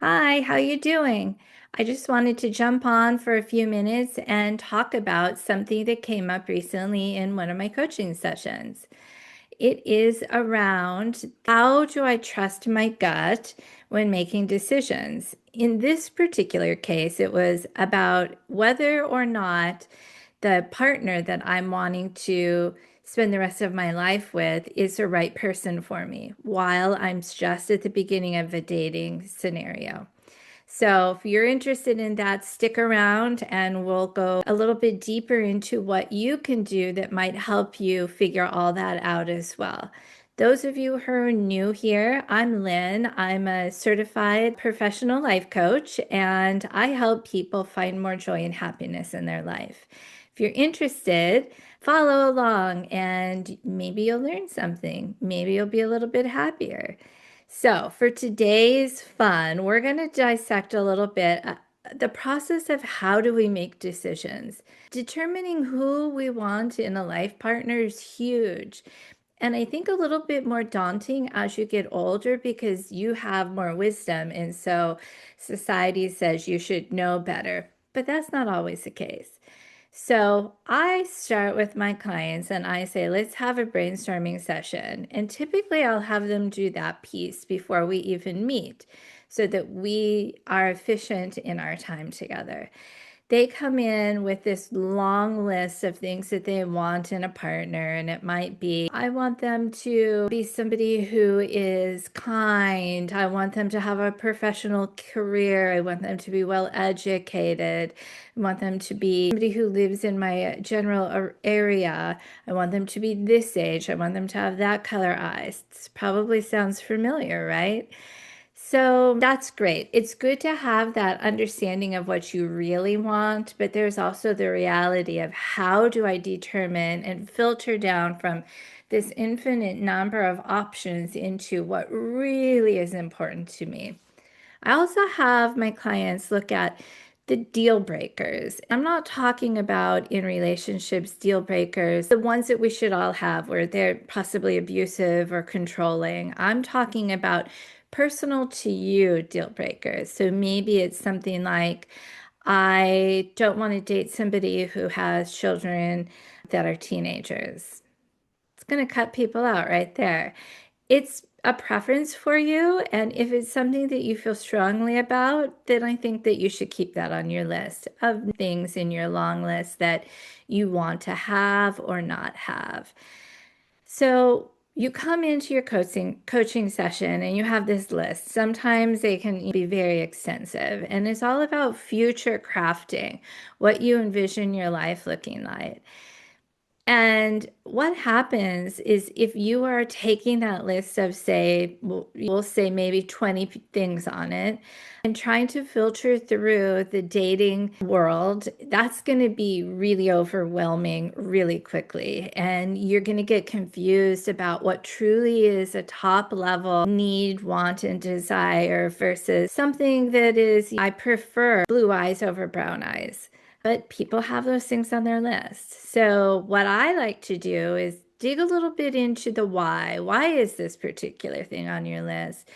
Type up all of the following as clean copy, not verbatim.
Hi, how you doing? I just wanted to jump on for a few minutes and talk about something that came up recently in one of my coaching sessions. It is around how do I trust my gut when making decisions? In this particular case, it was about whether or not the partner that I'm wanting to spend the rest of my life with is the right person for me while I'm just at the beginning of a dating scenario. So, if you're interested in that, stick around and we'll go a little bit deeper into what you can do that might help you figure all that out as well. Those of you who are new here, I'm Lynn. I'm a certified professional life coach and I help people find more joy and happiness in their life. If you're interested, follow along and maybe you'll learn something. Maybe you'll be a little bit happier. So, for today's fun, we're going to dissect a little bit the process of how do we make decisions. Determining who we want in a life partner is huge. And I think a little bit more daunting as you get older because you have more wisdom. And so society says you should know better. But that's not always the case. So I start with my clients and I say, let's have a brainstorming session. And typically I'll have them do that piece before we even meet so that we are efficient in our time together. They come in with this long list of things that they want in a partner, and it might be I want them to be somebody who is kind. I want them to have a professional career. I want them to be well educated. I want them to be somebody who lives in my general area. I want them to be this age. I want them to have that color eyes. This probably sounds familiar, right? So that's great. It's good to have that understanding of what you really want, but there's also the reality of how do I determine and filter down from this infinite number of options into what really is important to me. I also have my clients look at the deal breakers. I'm not talking about in relationships deal breakers, the ones that we should all have where they're possibly abusive or controlling. I'm talking about personal to you deal breakers. So maybe it's something like, I don't want to date somebody who has children that are teenagers. It's going to cut people out right there. It's a preference for you, and if it's something that you feel strongly about, then I think that you should keep that on your list of things in your long list that you want to have or not have. So you come into your coaching session and you have this list. Sometimes they can be very extensive, and it's all about future crafting, what you envision your life looking like. And what happens is if you are taking that list of, say, we'll say maybe 20 things on it, and trying to filter through the dating world, that's going to be really overwhelming really quickly. And you're going to get confused about what truly is a top level need, want, and desire versus something that is, I prefer blue eyes over brown eyes. But people have those things on their list. So, what I like to do is dig a little bit into the why. Why is this particular thing on your list?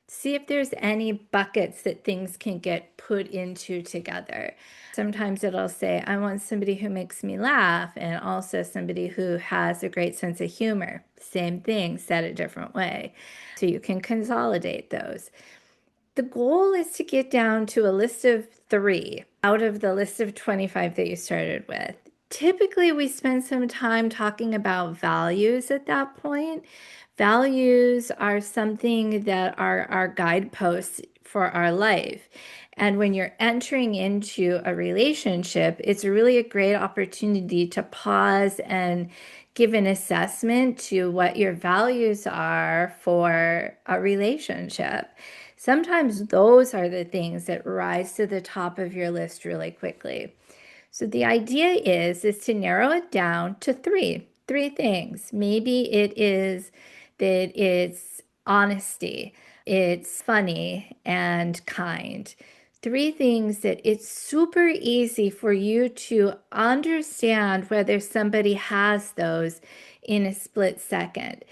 See if there's any buckets that things can get put into together. Sometimes it'll say, I want somebody who makes me laugh, and also somebody who has a great sense of humor. Same thing, said a different way. So you can consolidate those. The goal is to get down to a list of 3 out of the list of 25 that you started with. Typically, we spend some time talking about values at that point. Values are something that are our guideposts for our life. And when you're entering into a relationship, it's really a great opportunity to pause and give an assessment to what your values are for a relationship. Sometimes those are the things that rise to the top of your list really quickly. So the idea is to narrow it down to three things. Maybe it is that it's honesty, it's funny and kind. 3 things that it's super easy for you to understand whether somebody has those in a split second.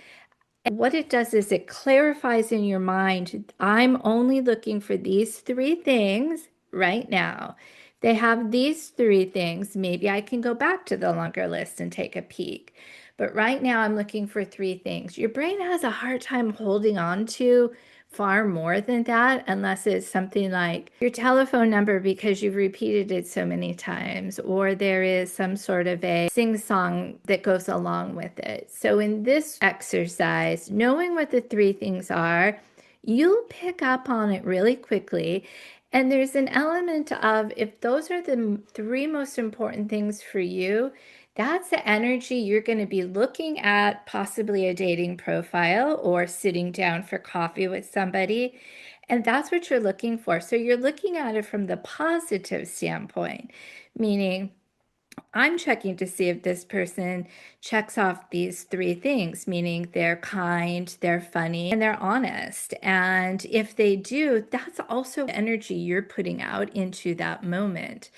What it does is it clarifies in your mind, I'm only looking for these three things right now. They have these three things. Maybe I can go back to the longer list and take a peek. But right now I'm looking for three things. Your brain has a hard time holding on to far more than that, unless it's something like your telephone number because you've repeated it so many times, or there is some sort of a sing-song that goes along with it. So in this exercise, knowing what the three things are, you'll pick up on it really quickly. And there's an element of, if those are the three most important things for you, that's the energy you're going to be looking at, possibly a dating profile or sitting down for coffee with somebody. And that's what you're looking for. So you're looking at it from the positive standpoint, meaning I'm checking to see if this person checks off these three things, meaning they're kind, they're funny, and they're honest. And if they do, that's also energy you're putting out into that moment.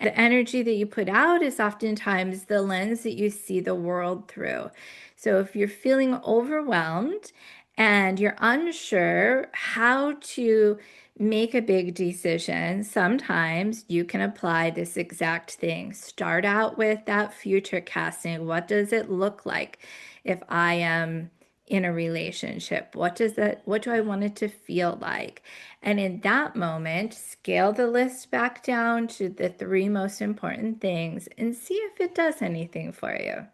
The energy that you put out is oftentimes the lens that you see the world through. So if you're feeling overwhelmed and you're unsure how to make a big decision, sometimes you can apply this exact thing. Start out with that future casting. What does it look like if I am in a relationship? What do I want it to feel like? And in that moment, scale the list back down to the three most important things and see if it does anything for you.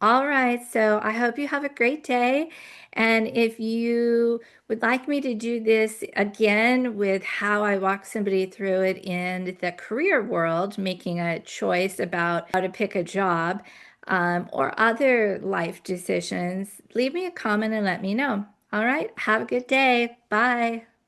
All right, so I hope you have a great day. And if you would like me to do this again with how I walk somebody through it in the career world, making a choice about how to pick a job, or other life decisions, leave me a comment and let me know. All right, have a good day. Bye.